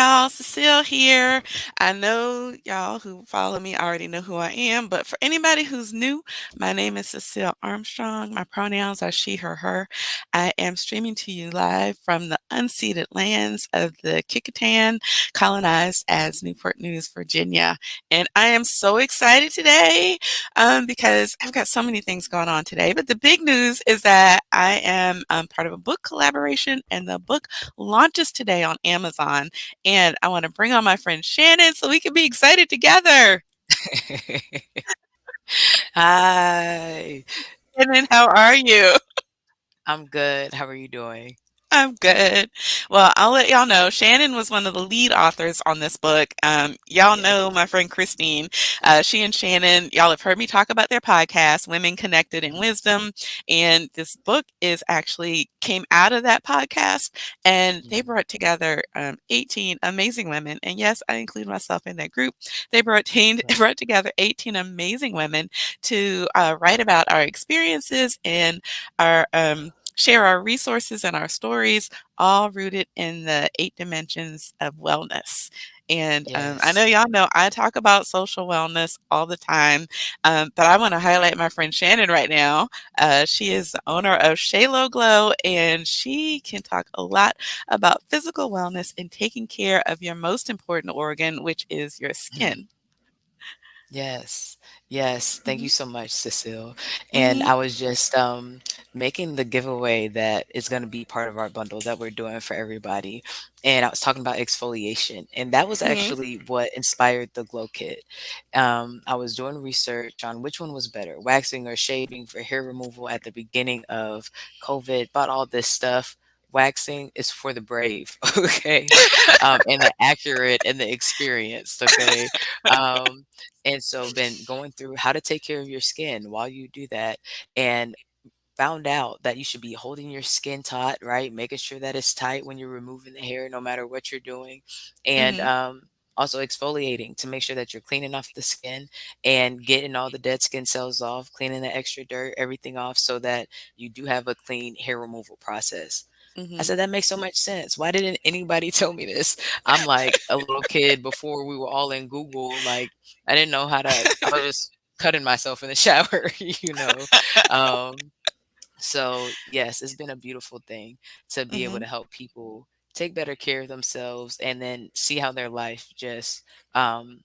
y'all. Cecile here. I know y'all who follow me already know who I am, but for anybody who's new, my name is Cecile Armstrong. My pronouns are she, her. I am streaming to you live from the unceded lands of the Kicatan, colonized as Newport News, Virginia. And I am so excited today because I've got so many things going on today. But the big news is that I am part of a book collaboration, and the book launches today on Amazon. And I want to bring on my friend Shannon so we can be excited together. Hi, Shannon, how are you? I'm good. How are you doing? I'm good. Well, I'll let y'all know. Shannon was one of the lead authors on this book. Y'all Yeah. know my friend Christine. She and Shannon, y'all have heard me talk about their podcast, Women Connected in Wisdom. And this book is actually came out of that podcast. And they Mhm. brought together 18 amazing women. And yes, I include myself in that group. They brought, Right. brought together 18 amazing women to write about our experiences and our share our resources and our stories, all rooted in the 8 dimensions of wellness. And I know Yes. y'all know I talk about social wellness all the time, but I want to highlight my friend Shannon right now. She is the owner of Shalo Glow, and she can talk a lot about physical wellness and taking care of your most important organ, which is your Mhm. skin. Yes. Yes. Thank Hmm. you so much, Cecile. And Hmm. I was just making the giveaway that is going to be part of our bundle that we're doing for everybody. And I was talking about exfoliation, and that was Hmm. actually what inspired the glow kit. I was doing research on which one was better, waxing or shaving for hair removal at the beginning of COVID, bought all this stuff. Waxing is for the brave, okay, and the accurate and the experienced, okay. Um, and so been going through how to take care of your skin while you do that, and found out that you should be holding your skin taut, right? Making sure that it's tight when you're removing the hair, no matter what you're doing. And Hmm. also exfoliating to make sure that you're cleaning off the skin and getting all the dead skin cells off, cleaning the extra dirt, everything off so that you do have a clean hair removal process. I Hmm. said, that makes so much sense. Why didn't anybody tell me this? I'm like a little kid before we were all in Google. Like, I didn't know how to, I was just cutting myself in the shower, you know? Um, so, yes, it's been a beautiful thing to be able Hmm. to help people take better care of themselves and then see how their life just um,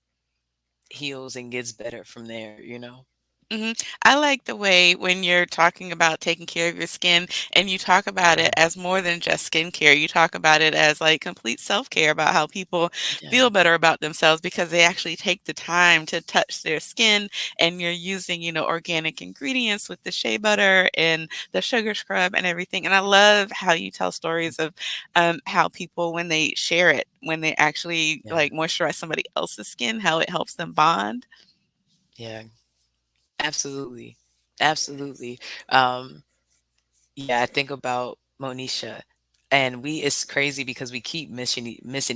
heals and gets better from there, you know? Mhm. I like the way when you're talking about taking care of your skin and you talk about it Right. as more than just skincare. You talk about it as like complete self-care about how people Yeah. feel better about themselves because they actually take the time to touch their skin, and you're using, organic ingredients with the shea butter and the sugar scrub and everything. And I love how you tell stories of how people, when they share it, when they actually Yeah. like moisturize somebody else's skin, how it helps them bond. Yeah. Absolutely. Absolutely. Um, Yeah, I think about Monisha, and it's crazy because we keep missing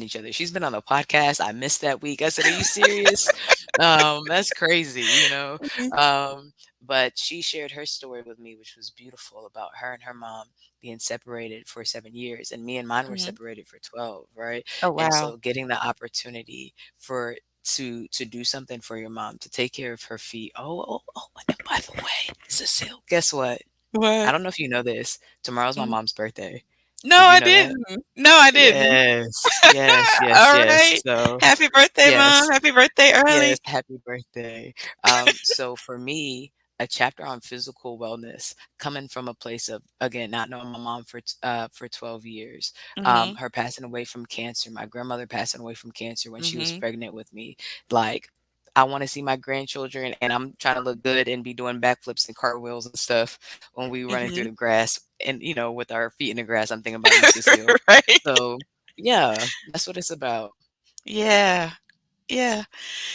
each other. She's been on the podcast. I missed that week. I said, "Are you serious?" That's crazy, you know. Mhm. But she shared her story with me, which was beautiful about her and her mom being separated for 7 years, and me and mine were Mhm. separated for 12, right? Oh, And wow. so getting the opportunity for to do something for your mom, to take care of her feet. Oh, and by the way, Cecile, guess what? I What? don't know if you know this. Tomorrow's my Mhm. mom's birthday. No, Did you I know that? didn't. No, I didn't. Yes. Yes, yes, All yes. right. So, Happy birthday, yes. Mom. Happy birthday Yes, early. happy birthday. So for me, a chapter on physical wellness coming from a place of, again, not knowing my mom for 12 years, Mhm. her passing away from cancer, my grandmother passing away from cancer when she was Mhm. pregnant with me. Like, I want to see my grandchildren, and I'm trying to look good and be doing backflips and cartwheels and stuff when we running through Mhm. the grass and, with our feet in the grass. I'm thinking about you, Cecile. Right. So, yeah, that's what it's about. Yeah. Yeah.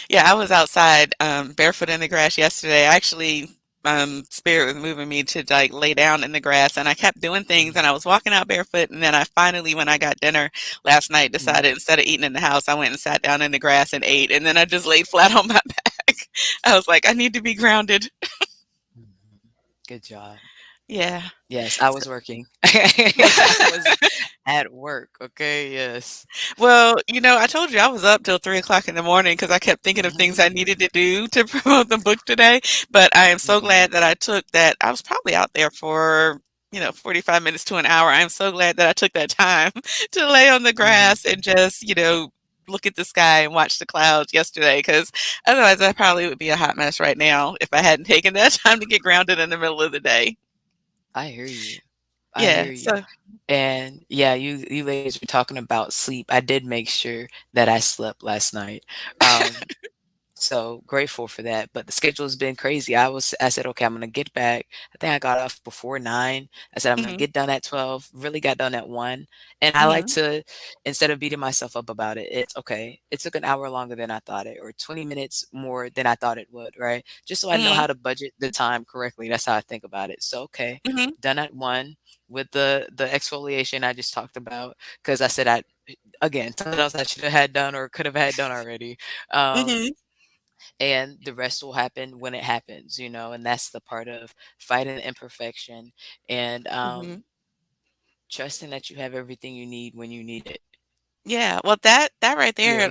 Yeah, I was outside, barefoot in the grass yesterday. Actually, spirit was moving me to like lay down in the grass, and I kept doing things, Mhm, and I was walking out barefoot, and then I finally, when I got dinner last night, mhm, decided instead of eating in the house, I went and sat down in the grass and ate, and then I just laid flat on my back. I was like, I need to be grounded. mhm. Good job. Yeah. Yes, I was working. I was at work, okay? Yes. Well, I told you I was up till 3 o'clock in the morning because I kept thinking of things I Mhm, needed to do to promote the book today. But I am so mhm, glad that I took that. I was probably out there for, 45 minutes to an hour. I'm so glad that I took that time to lay on the mhm. grass and just, look at the sky and watch the clouds yesterday because otherwise I probably would be a hot mess right now if I hadn't taken that time to get grounded in the middle of the day. I hear you. I Yeah. hear you. So, And yeah, you ladies were talking about sleep. I did make sure that I slept last night. Um, So grateful for that, but the schedule has been crazy. I said, "Okay, I'm gonna get back." I think I got off before 9. I said, "I'm gonna hmm get done at 12." Really got done at 1. And I like hmm to, instead of beating myself up about it, it's okay. It took an hour longer than I thought it, or 20 minutes more than I thought it would, right? Just so I know hmm how to budget the time correctly. That's how I think about it. So okay, hmm done at 1 with the exfoliation I just talked about because I said I again something else I should have had done or could have had done already. Um, hmm and the rest will happen when it happens, and that's the part of fighting the imperfection and hmm trusting that you have everything you need when you need it. Yeah, well, that right Yeah. there,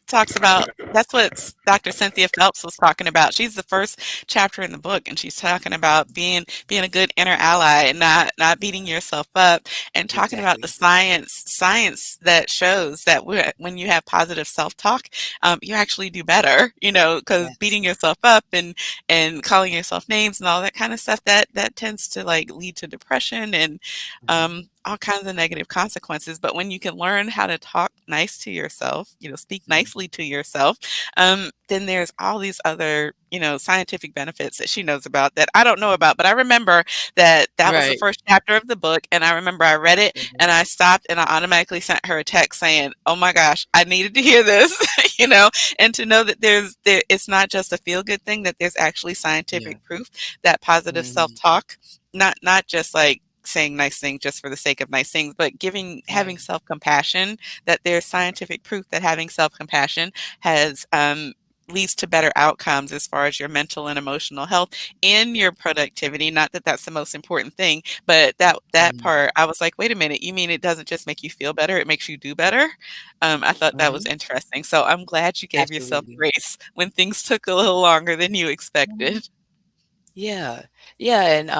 talks about that's what Dr. Cynthia Phelps was talking about. She's the first chapter in the book, and she's talking about being a good inner ally and not beating yourself up, and talking about the Exactly. science that shows that when you have positive self talk, you actually do better. Because Yes. beating yourself up and calling yourself names and all that kind of stuff that tends to like lead to depression and Hmm. all kinds of negative consequences. But when you can learn how to talk nice to yourself, speak Hmm. nicely to yourself, then there's all these other, scientific benefits that she knows about that I don't know about. But I remember that was the Right. first chapter of the book. And I remember I read it Mhm. and I stopped and I automatically sent her a text saying, oh my gosh, I needed to hear this, and to know that it's not just a feel good thing, that there's actually Yeah. scientific proof that positive self Hmm. talk, not just like saying nice things just for the sake of nice things, but having Right. self-compassion, that there's scientific proof that having self-compassion has leads to better outcomes as far as your mental and emotional health and your productivity. Not that that's the most important thing, but that Hmm. part, I was like, wait a minute, you mean it doesn't just make you feel better, it makes you do better? I thought that was Hmm. interesting. So I'm glad you gave yourself Absolutely. grace when things took a little longer than you Mhm. expected. Yeah. Yeah, and,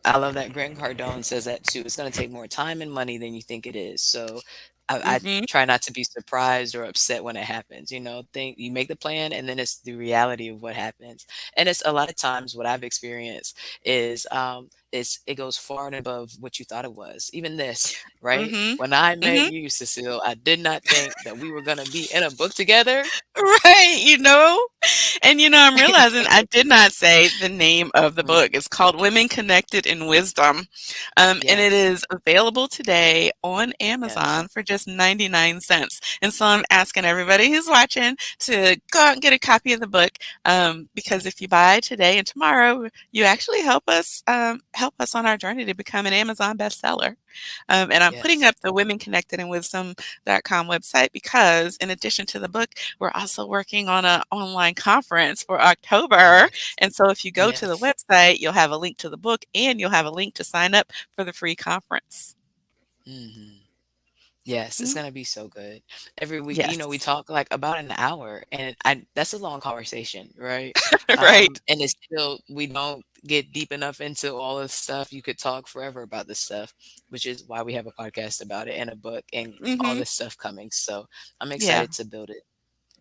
I love that Grant Cardone says that too. It's gonna take more time and money than you think it is. So, I Mhm. try not to be surprised or upset when it happens, think you make the plan and then it's the reality of what happens. And it's a lot of times what I've experienced is it goes far and above what you thought it was. Even this, right? Mhm. When I met Mhm. you, Cecile, I did not think that we were gonna be in a book together. Right, And I'm realizing I did not say the name of the book. Mm, It's called Women Connected in Wisdom. And it yes, is available today on yes, Amazon for just 99 cents. And so I'm asking everybody who's watching to go out and get a copy of the book. Because if you yes, buy today and tomorrow, you actually help us on our journey to become an Amazon bestseller. And I'm putting yes, up the womenconnectedinwisdom.com website because in addition to the book, we're also working on an online conference for October. yes, And so if you go to the yes. website, you'll have a link to the book and you'll have a link to sign up for the free conference. Mhm. Yes, it's Mm, gonna be so good. Every week, we yes. talk like about an hour, and I that's a long conversation, right? Right. And it's still we don't get deep enough into all this stuff. You could talk forever about this stuff, which is why we have a podcast about it and a book and all Hmm. this stuff coming. So I'm Yeah. excited to build it.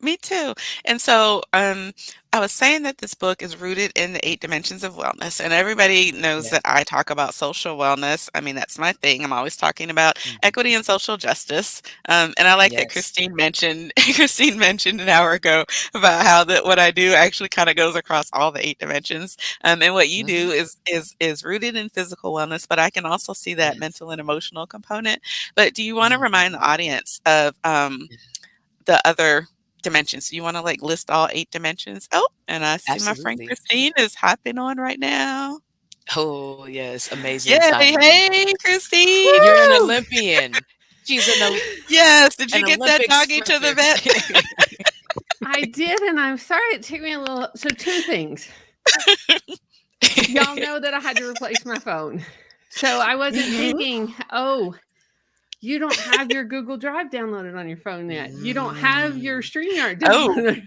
Me too. And so, I was saying that this book is rooted in the 8 dimensions of wellness, and everybody knows that Yes. I talk about social wellness. I mean, that's my thing. I'm always talking about Mhm. equity and social justice. And I like that Yes. Christine mentioned Christine mentioned an hour ago about how that what I do actually kind of goes across all the 8 dimensions. And what you Hmm. do is rooted in physical wellness, but I can also see that Yes. mental and emotional component. But do you want to Mhm. remind the audience of the other dimensions? You wanna, like, list all 8 dimensions? Oh, and I see my friend Absolutely. Christine is hopping on right now. Oh, yes, amazing Yay, timing. hey, Christine. You're an Woo! Olympian. She's Yes, did you an get that Olympic doggy to the sprinter. vet? I did, and I'm sorry it took me a little. So, two things. y'all know that I had to replace my phone. So I wasn't Mhm. thinking, oh, you don't have your Google Drive downloaded on your phone yet. You don't have your Mm. StreamYard Oh. downloaded.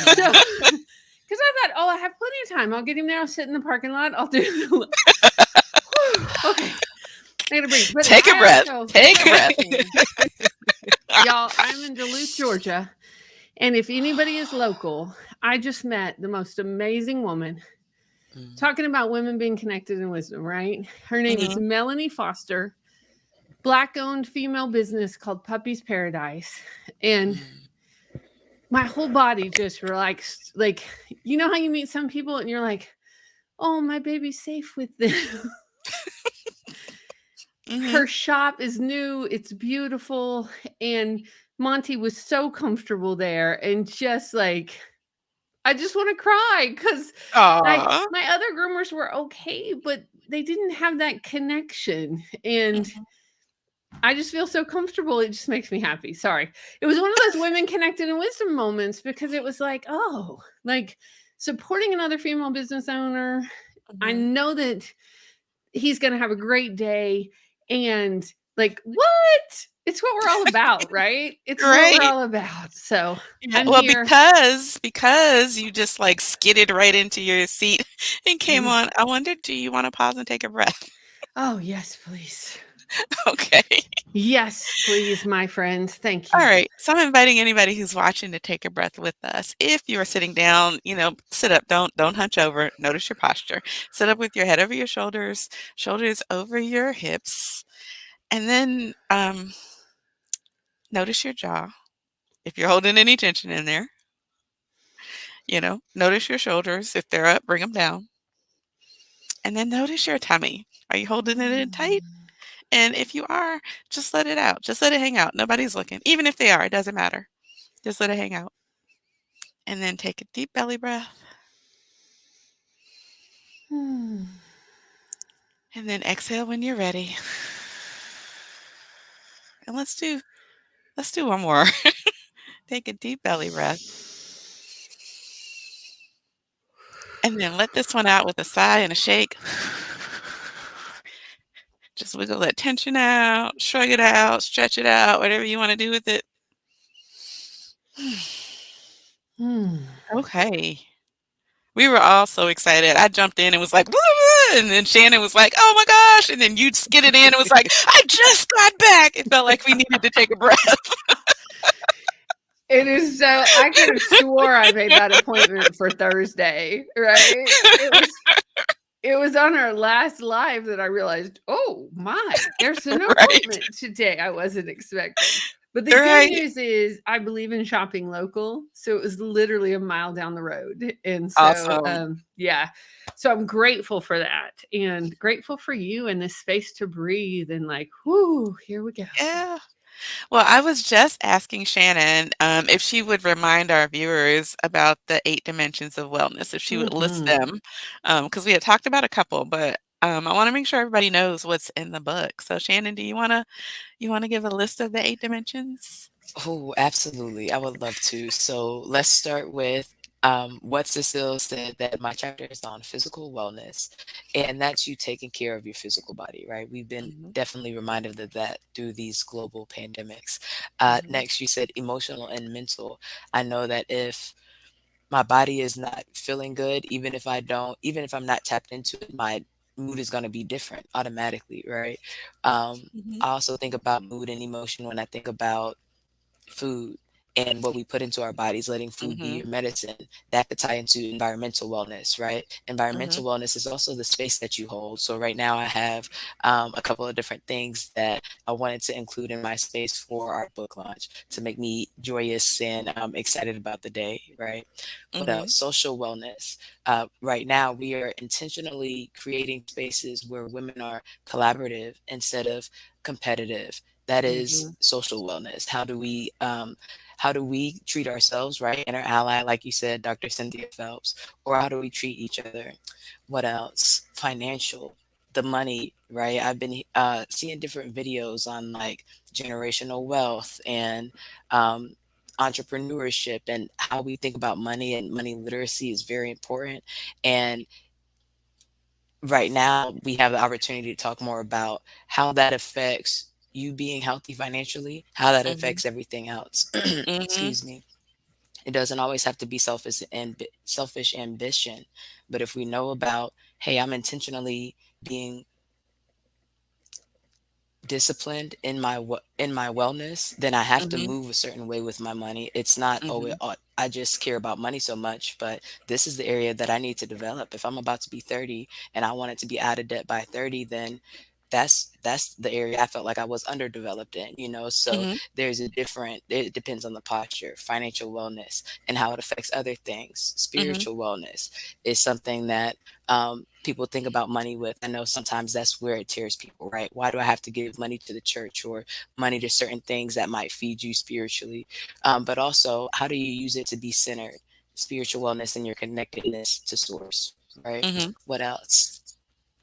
So, Mhm. because I thought, oh, I have plenty of time. I'll get him there. I'll sit in the parking lot. I'll do the. Whew, okay. I gotta breathe. But Take a I breath. also, Take a breath. y'all, I'm in Duluth, Georgia. And if anybody is local, I just met the most amazing woman Mm, talking about women being connected in wisdom, right? Her name is Mhm. Melanie Foster, black owned female business called Puppy's Paradise. And mm, my whole body just relaxed. Like, you know how you meet some people and you're like, oh, my baby's safe with them. Mhm. Her shop is new, it's beautiful. And Monty was so comfortable there and just like, I just want to cry because like Aw. my other groomers were okay, but they didn't have that connection. And Mhm. I just feel so comfortable. It just makes me happy. Sorry. It was one of those women connected in wisdom moments because it was like, oh, like supporting another female business owner. I Mhm. know that he's going to have a great day. And like, what? It's what we're all about, right? It's what we're Right. all about. So Yeah, I'm well, here. because you just, like, skidded right into your seat and came Mm. on, I wondered, do you wanna pause and take a breath? Oh, yes, please. Okay. Yes, please, my friends. Thank you. Alright, so I'm inviting anybody who's watching to take a breath with us. If you are sitting down, sit up, don't hunch over, notice your posture. Sit up with your head over your shoulders, shoulders over your hips, and then, notice your jaw. If you're holding any tension in there, notice your shoulders. If they're up, bring them down. And then notice your tummy. Are you holding it in tight? And if you are, just let it out. Just let it hang out. Nobody's looking. Even if they are, it doesn't matter. Just let it hang out. And then take a deep belly breath. Hmm. And then exhale when you're ready. And let's do one more. Take a deep belly breath. And then let this one out with a sigh and a shake. Just wiggle that tension out, shrug it out, stretch it out, whatever you want to do with it. Hmm. Okay. We were all so excited. I jumped in and was like, "Woo!" And then Shannon was like, "Oh my gosh!" And then you skidded in and was like, "I just got back." It felt like we needed to take a breath. It is so I could have swore I made that appointment for Thursday, right? It was on our last live that I realized, oh my, there's an Right, appointment today I wasn't expecting. But the good right. news is I believe in shopping local. So it was literally a mile down the road. And so Awesome. yeah. So I'm grateful for that and grateful for you and this space to breathe and like, whoo, here we go. Yeah. Well, I was just asking Shannon if she would remind our viewers about the 8 dimensions of wellness, if she would list Hmm. them, because we had talked about a couple, but I want to make sure everybody knows what's in the book. So, Shannon, do you wanna give a list of the 8 dimensions? Oh, absolutely. I would love to. So let's start with what Cecile said that my chapter is on physical wellness, and that's you taking care of your physical body, right? We've been Mhm, definitely reminded of that through these global pandemics. mhm, Next, you said emotional and mental. I know that if my body is not feeling good, even if I'm not tapped into it, my mood is going to be different automatically, right? mhm, I also think about mood and emotion when I think about food and what we put into our bodies, letting food be mhm, your medicine. That could tie into environmental wellness, right? mhm, Environmental wellness is also the space that you hold. So right now I have a couple of different things that I wanted to include in my space for our book launch to make me joyous and excited about the day, right? What mhm, else? Social wellness. Right now, we are intentionally creating spaces where women are collaborative instead of competitive. That is Hmm. social wellness. How do we treat ourselves, right, and our ally, like you said, Dr. Cynthia Phelps, or how do we treat each other? What else? Financial, the money, right? I've been seeing different videos on like generational wealth and um, entrepreneurship and how we think about money and money literacy is very important. And right now we have the opportunity to talk more about how that affects you being healthy financially, how that Mhm. affects everything else. Mhm. Excuse me. It doesn't always have to be selfish ambition, but if we know about, hey, I'm intentionally being disciplined in in my wellness, then I have to Mhm. move a certain way with my money. It's not, oh, Mhm. I just care about money so much, but this is the area that I need to develop. If I'm about to be 30 and I want it to be out of debt by 30, then that's the area I felt like I was underdeveloped in, you know. So Mhm. there's a different, it depends on the posture. Financial wellness and how it affects other things. Mhm. Spiritual wellness is something that people think about money with. I know sometimes that's where it tears people, right? Why do I have to give money to the church or money to certain things that might feed you spiritually? But also, how do you use it to be centered? Spiritual wellness and your connectedness to source, right? Mhm. What else?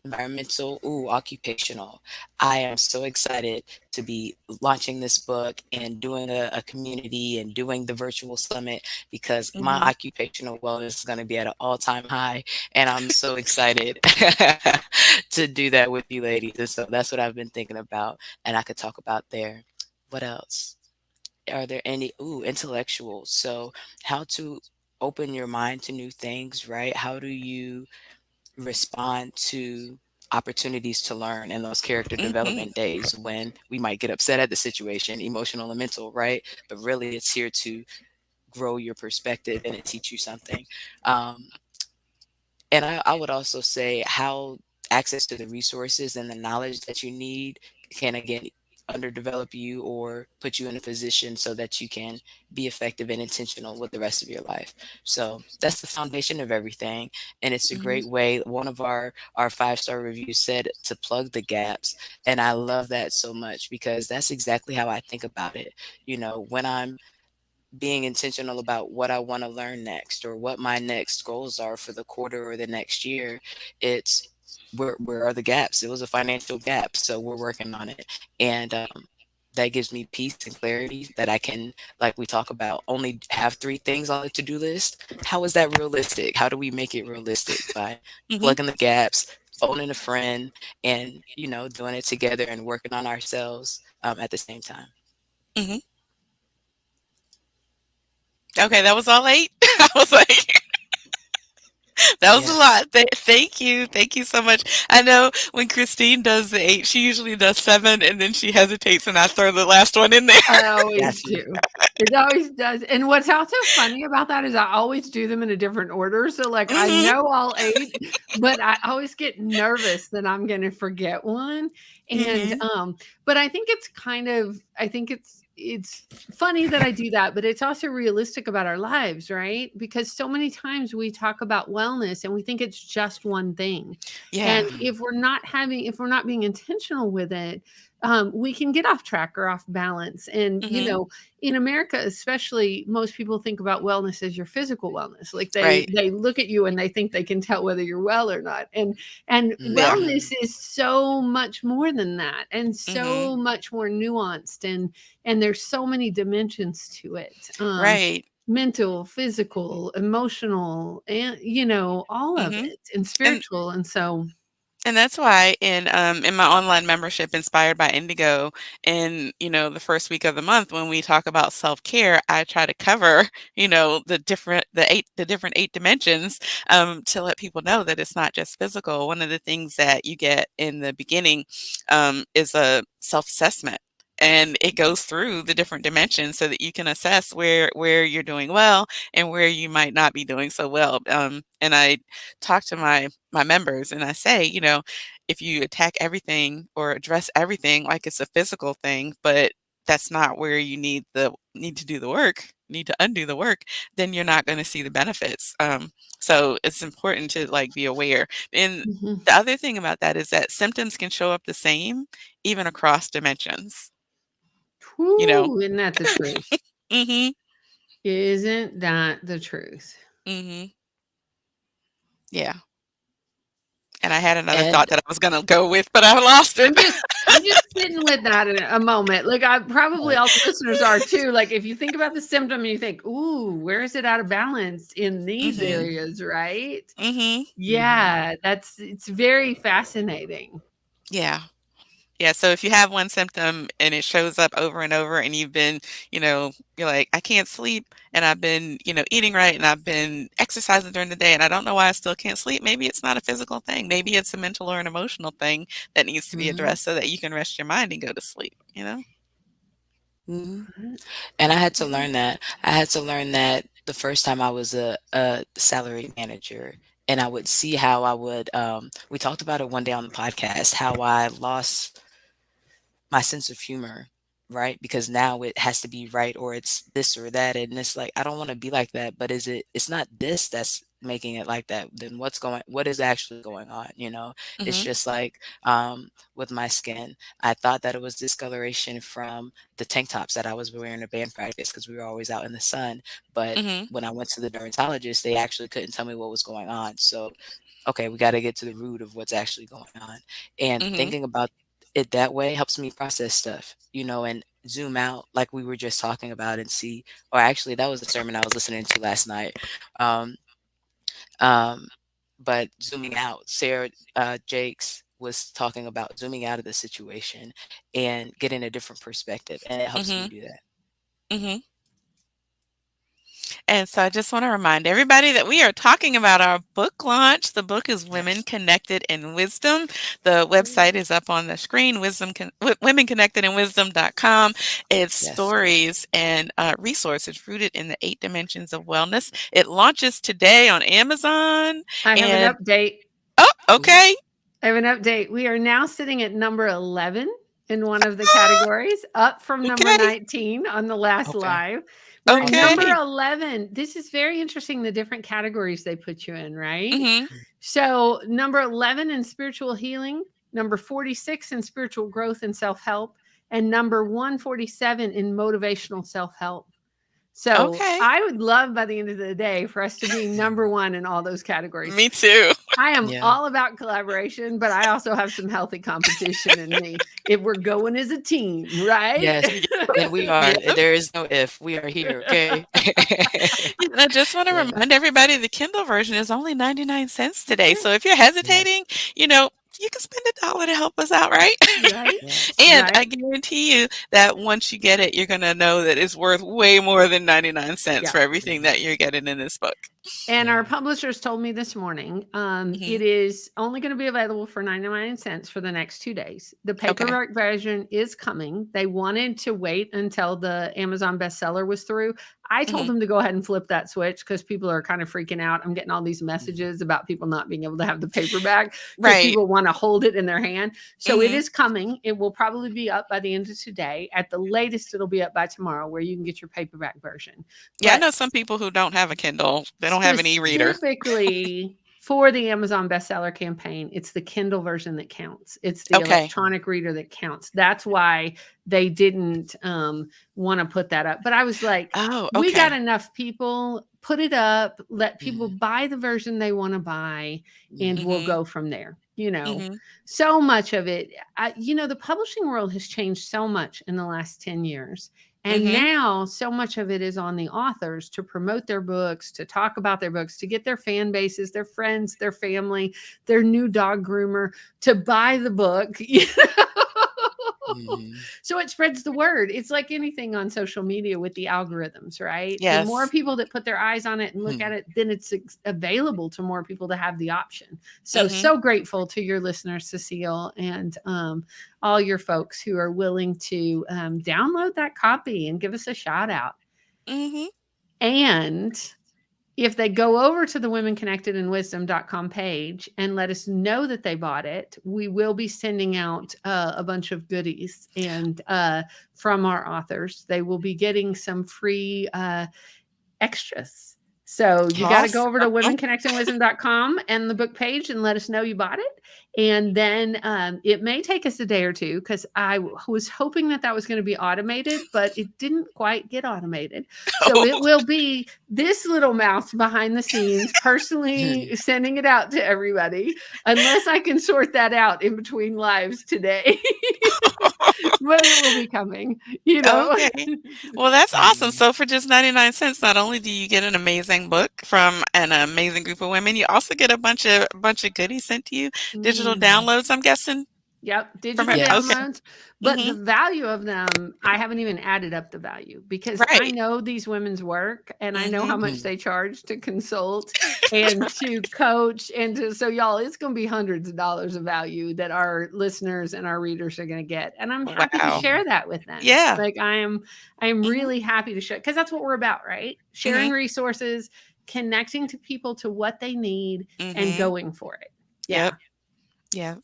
Environmental, ooh, occupational. I am so excited to be launching this book and doing a community and doing the virtual summit because my Mhm. occupational wellness is going to be at an all-time high, and I'm so excited to do that with you ladies. And so that's what I've been thinking about, and I could talk about there. What else? Are there any, ooh, intellectual? So how to open your mind to new things, right? How do you respond to opportunities to learn in those character Mhm. development days when we might get upset at the situation, emotional and mental, right? But really, it's here to grow your perspective and it teach you something. Um, and I would also say how access to the resources and the knowledge that you need can again underdevelop you or put you in a position so that you can be effective and intentional with the rest of your life. So that's the foundation of everything. And it's a Mhm. great way. One of our 5-star reviews said to plug the gaps. And I love that so much because that's exactly how I think about it. You know, when I'm being intentional about what I want to learn next or what my next goals are for the quarter or the next year, it's where are the gaps? It was a financial gap, so we're working on it, and that gives me peace and clarity that I can, like we talk about, only have 3 things on the to-do list. How is that realistic? How do we make it realistic by Mhm. plugging the gaps, phoning a friend, and doing it together and working on ourselves at the same time. Mhm. Okay, that was all 8? I was like, that was a Yes. lot. Thank you. Thank you so much. I know when Christine does the 8, she usually does 7, and then she hesitates, and I throw the last one in there. I Got always you. do. It always does. And what's also funny about that is I always do them in a different order. So like I Mhm. know all 8, but I always get nervous that I'm going to forget one. And Mhm. but I think it's I think it's funny that I do that, but it's also realistic about our lives, right? Because so many times we talk about wellness and we think it's just one thing. And Yeah. Mhm. if we're not being intentional with it, we can get off track or off balance. And, Mhm. in America, especially, most people think about wellness as your physical wellness. Like Right. they look at you and they think they can tell whether you're well or not. And Yeah. wellness Mhm. is so much more than that and Mhm. so much more nuanced and there's so many dimensions to it. Right. Mental, physical, emotional, and all of Mhm. it, and And spiritual. And so And that's why in my online membership inspired by Indigo, in the first week of the month when we talk about self-care, I try to cover, the different 8 dimensions, to let people know that it's not just physical. One of the things that you get in the beginning, is a self-assessment. And it goes through the different dimensions so that you can assess where you're doing well and where you might not be doing so well. And I talk to my members and I say, if you attack everything or address everything like it's a physical thing, but that's not where you need to do the work, need to undo the work, then you're not going to see the benefits. So it's important to like be aware. And mhm. the other thing about that is that symptoms can show up the same even across dimensions. You know. Whew, isn't that the truth? Mhm. Isn't that the truth? Mhm. Yeah. And I had another thought And that I was going to go with, but I lost it. just sitting with that in a moment. Like I probably Right. all the listeners are too. Like if you think about the symptom and you think, ooh, where is it out of balance in these Mhm. Mhm. areas, right? Mhm. Mhm. Yeah, it's very fascinating. Yeah. Yeah, so if you have one symptom and it shows up over and over and you've been, you're like, "I can't sleep and I've been, eating right and I've been exercising during the day and I don't know why I still can't sleep." Maybe it's not a physical thing. Maybe it's a mental or an emotional thing that needs to be Mhm. addressed so that you can rest your mind and go to sleep, you know? Mhm. Mm, And I had to yeah. learn that. I had to learn that the first time I was a salary manager, and I would see how I would, we talked about it one day on the podcast, how I lost my sense of humor, right? Because now it has to be right or it's this or that. And it's like, I don't want to be like that, but it's not this that's making it like that. Then what is actually going on? It's Mhm. just like, with my skin, I thought that it was discoloration from the tank tops that I was wearing to band practice because we were always out in the sun. But Mhm. when I went to the dermatologist, they actually couldn't tell me what was going on. So, okay, we got to get to the root of what's actually going on. And Mhm. thinking about it that way helps me process stuff, and zoom out like we were just talking about and see, or actually that was the sermon I was listening to last night. Um, um, but zooming out, Sarah Jakes was talking about zooming out of the situation and getting a different perspective, and it helps me Mhm. do that. Mhm. And so I just want to remind everybody that we are talking about our book launch. The book is Women Yes. Connected in Wisdom. The website is up on the screen, womenconnectedinwisdom.com. It's Yes. stories and resources rooted in the 8 dimensions of wellness. It launches today on Amazon. I have an And, update. oh, Ooh, okay. I have an update. We are now sitting at number 11 in one of the Ah, categories, up from number okay. 19 on the last okay. live. We're at Okay. number Okay. 11. This is very interesting, the different categories they put you in, right? Mm-hmm. So, number 11 in spiritual healing, number 46 in spiritual growth and self help, and number 147 in motivational self help. So, Okay. I would love by the end of the day for us to be number one in all those categories. Me too. I am Yeah. all about collaboration, but I also have some healthy competition in me. If we're going as a team, right? Yes. And we are. Yep. There is no if. We are here. Okay. And I just want to Yeah. remind everybody the Kindle version is only 99 cents That's today. it. So if you're Yes. hesitating, you know, you can spend $1 to help us out, right? Right? Yes. And I Right? guarantee you that once you get it, you're going to know that it's worth way more than 99 cents Yeah. for everything that Mhm. you're getting in this book. And our Yeah. publishers told me this morning, Hmm. it is only going to be available for 99 cents for the next 2 days. The Okay. paperback version is coming. They wanted to wait until the Amazon bestseller was through. I told Hmm. them to go ahead and flip that switch because people are kind of freaking out. I'm getting all these Mhm. messages about people not being able to have the paperback because Right. people want to hold it in their hand. So it Hmm. is coming. It will probably be up by the end of today. At the latest, it'll be up by tomorrow where you can get your paperback version. Yeah, I But know some people who don't have a Kindle. They don't have an e-reader. specifically for the Amazon bestseller campaign, it's the Kindle version that counts. It's the Okay. Mhm. electronic reader that counts. That's why they didn't want to put that up. But I was like, Oh, we got okay. enough people, put it up, let people Mhm. buy the version they want to buy, and Mhm. we'll Hmm. go from there. You know, Hmm. so much of it, the publishing world has changed so much in the last 10 years. And Hmm. now so much of it is on the authors to promote their books, to talk about their books, to get their fan bases, their friends, their family, their new dog groomer to buy the book. Mhm. So it spreads the word. It's like anything on social media with the algorithms, right? The more Yes. people that put their eyes on it and look at Mhm. it, then it's available to more people to have the option. So, Hmm. so grateful to your listeners, Cecile, and all your folks who are willing to download that copy and give us a shout out. Hmm. And if they go over to the womenconnectedinwisdom.com page and let us know that they bought it, we will be sending out a bunch of goodies and from our authors. They will be getting some free extras. So you got to go over to Awesome. womenconnectedinwisdom.com and the book page and let us know you bought it. And then it may take us a day or two because was hoping that that was going to be automated, but it didn't quite get automated. So it will be this little mouse behind the scenes, personally sending it out to everybody, unless I can sort that out in between lives today. But it will be coming, you know. Okay. Well, that's awesome. Mhm. So for just 99 cents, not only do you get an amazing book from an amazing group of women, you also get a bunch of goodies sent to you, digital Mm. downloads, I'm guessing, Yep, from digital it. Okay. Yes. downloads, but the Mhm. value of them, I haven't even added up the value because I Right. know these women's work and I know how Mhm. much Mhm. they charge to consult and to coach and to, so y'all, it's going to be hundreds of dollars of value that our listeners and our readers are going to get, and I'm happy to Wow. share Mhm. that with them. Yeah. Like I am Mhm. really happy to share because that's what we're about, right? Sharing Mhm. resources, connecting to people to what they need, and Mhm. going for it. Yep. Yeah. Yeah.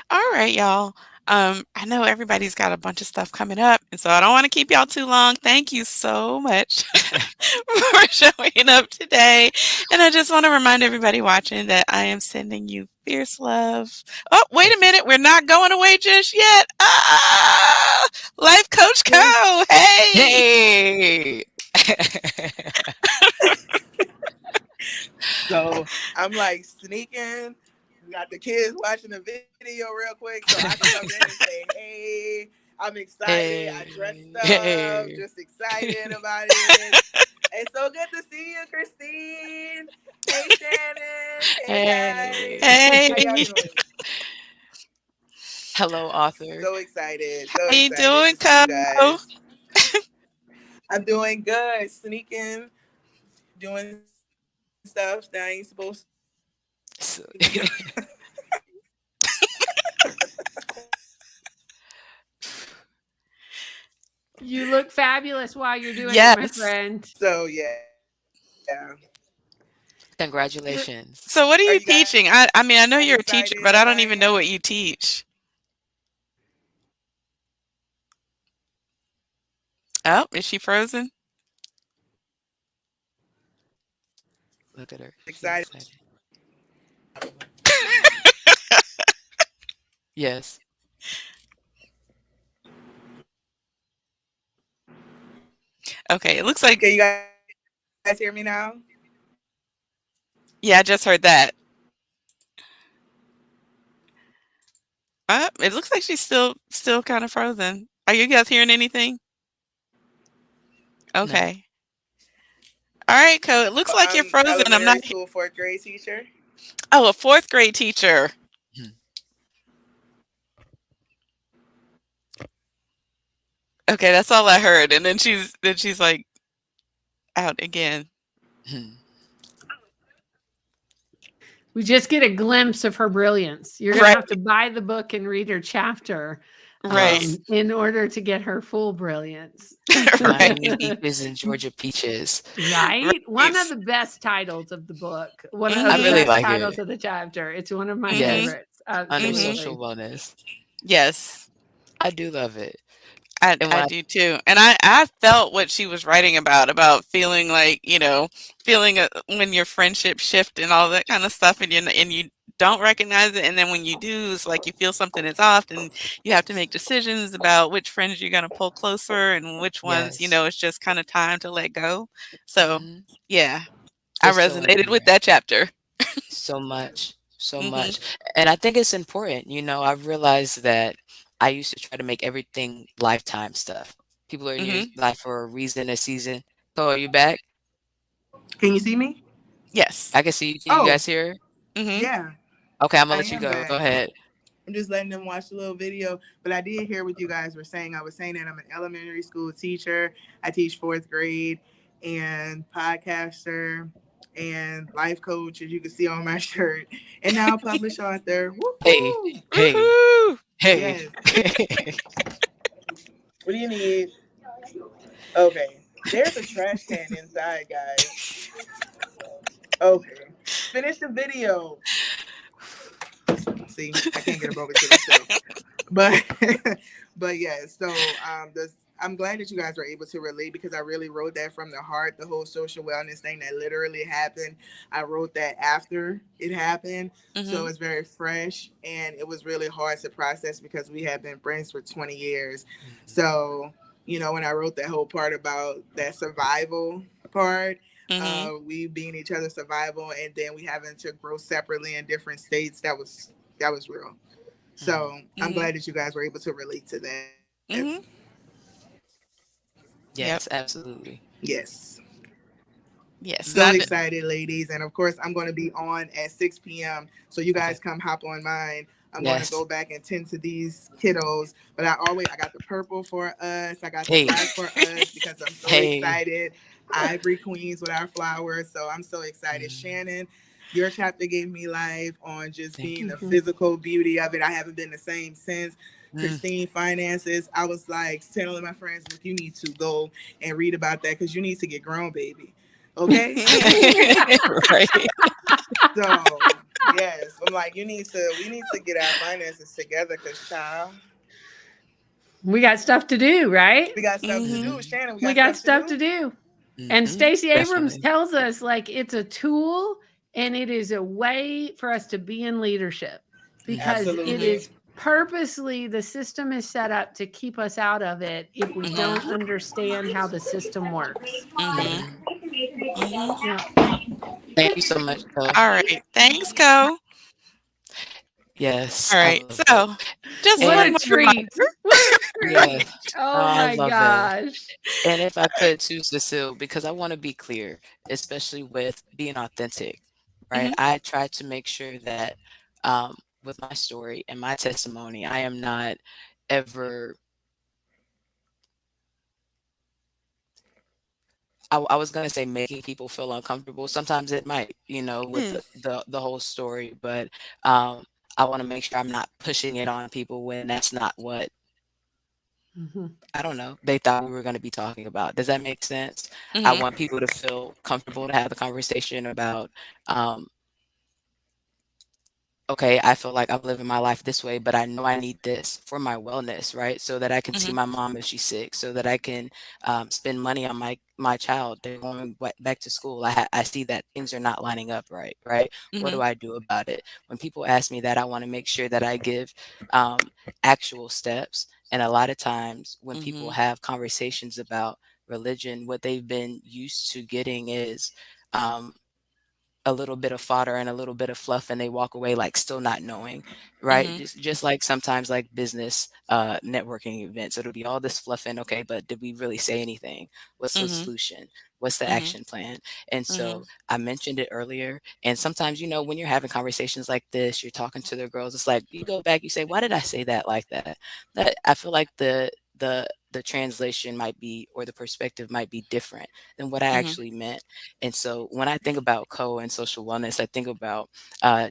All right, y'all. I know everybody's got a bunch of stuff coming up, and so I don't want to keep y'all too long. Thank you so much for showing up today. And I just want to remind everybody watching that I am sending you fierce love. Oh, wait a Thank you. minute. We're not going away just yet. Ah, Life Coach Co. Hey. Yay! So I'm like sneaking. We got the kids watching the video real quick so I can come in and say, hey, I'm excited. I dressed Hey, up, hey. just excited about it. It's so good to see you, Christine. Hey, Shannon. Hey, guys. Hey. How y'all Hey. doing? Hello, author. So excited. How So you excited doing, to see you Co? guys. I'm doing good. Sneaking, doing stuff that I ain't supposed to do. So- You look fabulous while you're doing it, my Yes. friend. So yeah. Congratulations. So Are what are you you guys teaching? I mean, I know you're a excited teacher, as but I I don't even know am? what you teach. Oh, is she frozen? Look at her. She's Excited. excited. Yes. Okay, it looks like, Can you guys hear me now? yeah, I just heard that. It looks like she's still kind of frozen. Are you guys hearing anything? No. Okay. All right, Co. It looks like you're I'm frozen. I'm not. elementary school fourth grade teacher. Oh, a fourth grade teacher. Hmm. Okay, that's all I heard. And then she's like out again. Hmm. We just get a glimpse of her brilliance. You're going to Right, have to buy the book and read her chapter right, Yes. in order to get her full brilliance. right, Miami Beaches and Georgia Peaches. Right? One of right. the best titles of the book, one of I the Mhm, really best like titles it. of the chapter. It's one of my mhm, Yes. favorites. Under mhm. Absolutely. social wellness. Yes. I do love it. I And when I I do too, and I felt what she was writing about feeling like, feeling, when your friendships shift and all that kinda stuff, and you don't recognize it, and then when you do, it's like you feel something is off, and you have to make decisions about which friends you're gonna pull closer and which ones, yes. it's just kinda time to let go. So, Hmm. yeah, I It's so resonated with important. that chapter. So much. So Mhm, much. And I think it's important. I've realized that I used to try to make everything lifetime stuff. People are in your mhm. life for a reason, a season. So are you back? Can you see me? Yes. I can see you. Can you Oh, guys hear? Mhm. yeah, Okay, I'm gonna I let you am go. Go back. ahead. I'm just letting them watch the little video. But I did hear what you guys were saying. I was saying that I'm an elementary school teacher. I teach fourth grade and podcaster and life coach, as you can see on my shirt. And now published author. Hey, Woohoo! hey, Woohoo! hey. Yes. What do you need? Okay. There's a trash can inside, guys. Okay. Finish the video. See, I can't get a broken to the show. But but yeah, so I'm glad that you guys were able to relate because I really wrote that from the heart. The whole social wellness thing that literally happened, I wrote that after it happened. So Mhm. it's very fresh and it was really hard to process because we have been friends for 20 years. Mhm. So, when I wrote that whole part about that survival part, Mhm. we being each other's survival and then we having to grow separately in different states, that was real. Mhm. So I'm Mhm. glad that you guys were able to relate to that. Mhm. Yep. Yes, absolutely. Yes. Yes. So Not. excited, ladies. And of course, I'm going to be on at 6 p.m. So you guys Okay. come hop on mine. I'm going to go Yes. back and tend to these kiddos. But I got the purple for us. I got the Hey, black for us because I'm so hey. excited. Ivory Queens with our flowers. So I'm so excited. Mm, Shannon, your chapter gave me life on just thank being you. the Mhm. physical beauty of it. I haven't been the same since. Mm. Christine Finances. I was like telling my friends, look, you need to go and read about that because you need to get grown, baby. Okay? Right. So yes, I'm like, we need to get our finances together because child, We got stuff to do, right? we got stuff to Mhm. do. Mhm. Shannon, we We got got stuff to stuff do. to do. And Mhm. Stacey Abrams Definitely. tells us like it's a tool and it is a way for us to be in leadership Mhm. because it Mhm. Absolutely. is purposely the system is set up to keep us out of it if we Mhm. don't understand how the system works. Mhm. Mhm. Mhm. Yeah. Thank you so much, Co. All right. Thanks, Co. Yes, All I right. love it. So, just What one a And more treat. reminder. What a yeah, treat. Oh I my love it. gosh. And if I could too, Cecile, because I want to be clear, especially with being authentic, right? Mhm. I try to make sure that with my story and my testimony, I am not ever. I was gonna say making people feel uncomfortable. Sometimes it might, with Mm. the whole story, but I want to make sure I'm not pushing it on people when that's not what Mhm. I don't know, they thought we were gonna be talking about. Does that make sense? I Mhm. want people to feel comfortable to have the conversation about, um, okay, I feel like I'm living my life this way, but I know I need this for my wellness, right? So that I can see Mhm. my mom if she's sick, so that I can spend money on my child. They're going back to school. I see that things are not lining up right, right? What do Mhm. I do about it? When people ask me that, I want to make sure that I give um, actual steps. And a lot of times, when people Mhm. have conversations about religion, what they've been used to getting is um, a little bit of fodder and a little bit of fluff and they walk away like still not knowing, right? Mhm. Just like sometimes like business networking events, it'll be all this fluff and okay, but did we really say anything? What's the Mhm. solution? What's the Mhm. action plan? And so Mhm. I mentioned it earlier, and sometimes when you're having conversations like this, you're talking to the girls, it's like you go back, you say, why did I say that like that? That I feel like the translation might be, or the perspective might be different than what I Mhm. actually meant. And so when I think about co and social wellness, I think about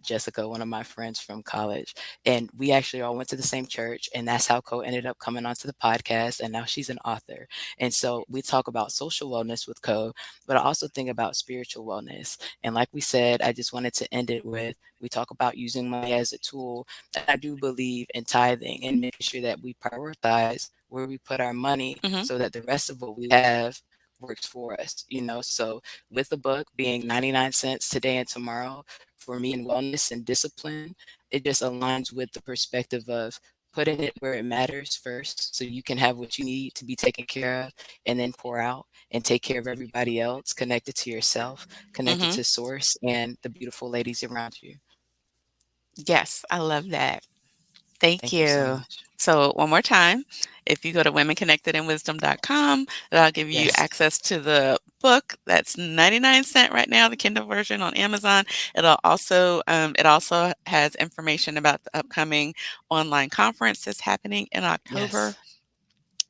Jessica, one of my friends from college. And we actually all went to the same church. And that's how co ended up coming onto the podcast. And now she's an author. And so we talk about social wellness with co, but I also think about spiritual wellness. And like we said, I just wanted to end it with we talk about using money as a tool. And I do believe in tithing and making sure that we prioritize where we put our money Mhm. so that the rest of what we have works for us. So with the book being 99 cents today and tomorrow, for me in wellness and discipline, it just aligns with the perspective of putting it where it matters first so you can have what you need to be taken care of and then pour out and take care of everybody else connected to yourself, connected Mhm. to source and the beautiful ladies around you. Yes, I love that. Thank Thank you so you. much. So, one more time, if you go to womenconnectedinwisdom.com, that'll give you Yes. access to the book. That's 99 cent right now, the Kindle version on Amazon. It also has information about the upcoming online conference that's happening in October. Yes.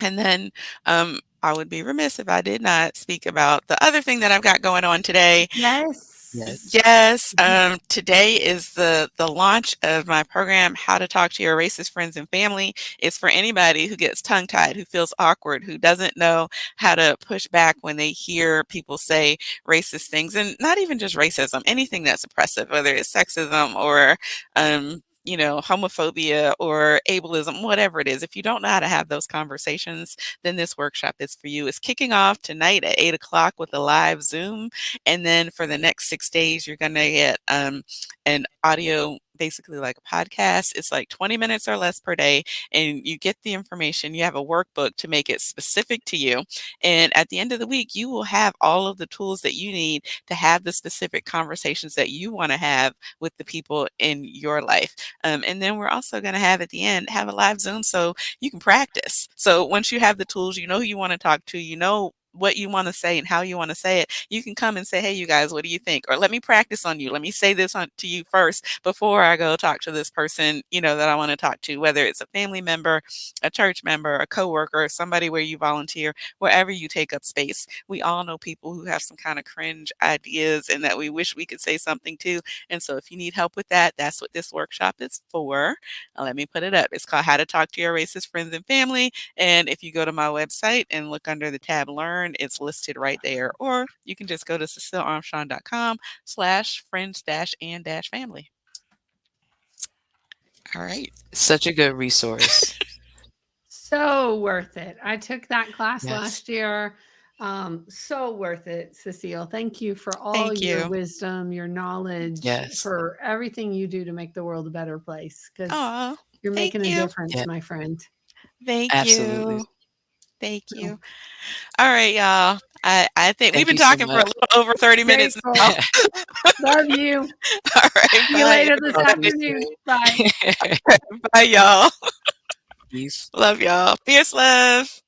And then I would be remiss if I did not speak about the other thing that I've got going on today. Yes. Yes. Yes, today is the launch of my program, How to Talk to Your Racist Friends and Family. It's for anybody who gets tongue-tied, who feels awkward, who doesn't know how to push back when they hear people say racist things, and not even just racism, anything that's oppressive, whether it's sexism or homophobia or ableism, whatever it is. If you don't know how to have those conversations, then this workshop is for you. It's kicking off tonight at 8 o'clock with a live Zoom. And then for the next 6 days, you're going to get an audio, basically like a podcast. It's like 20 minutes or less per day. And you get the information. You have a workbook to make it specific to you. And at the end of the week, you will have all of the tools that you need to have the specific conversations that you want to have with the people in your life. And then we're also going to have at the end, have a live Zoom so you can practice. So once you have the tools, you know who you want to talk to, you know what you want to say and how you want to say it, you can come and say, hey, you guys, what do you think? Or let me practice on you. Let me say this to you first before I go talk to this person, that I want to talk to, whether it's a family member, a church member, a coworker, somebody where you volunteer, wherever you take up space. We all know people who have some kind of cringe ideas and that we wish we could say something to. And so if you need help with that, that's what this workshop is for. Let me put it up. It's called How to Talk to Your Racist Friends and Family. And if you go to my website and look under the tab Learn, it's listed right there. Or you can just go to cecilearmstrong.com/friends-and-family. All right. Such a good resource. So worth it. I took that class Yes. last year. So worth it, Cecile. Thank you for all Thank your you. wisdom, your knowledge, Yes. for everything you do to make the world a better place, because Oh, you're thank making a you. difference, Yeah. my friend. Thank Absolutely. you. Thank So, you. All right, y'all. I think we've Thank been you so talking for a much. little over 30 minutes now. grateful. Love you. All right. See you Bye, later this Talk to you everybody. afternoon. soon. Bye. Bye, y'all. Peace. Love y'all. Fierce love.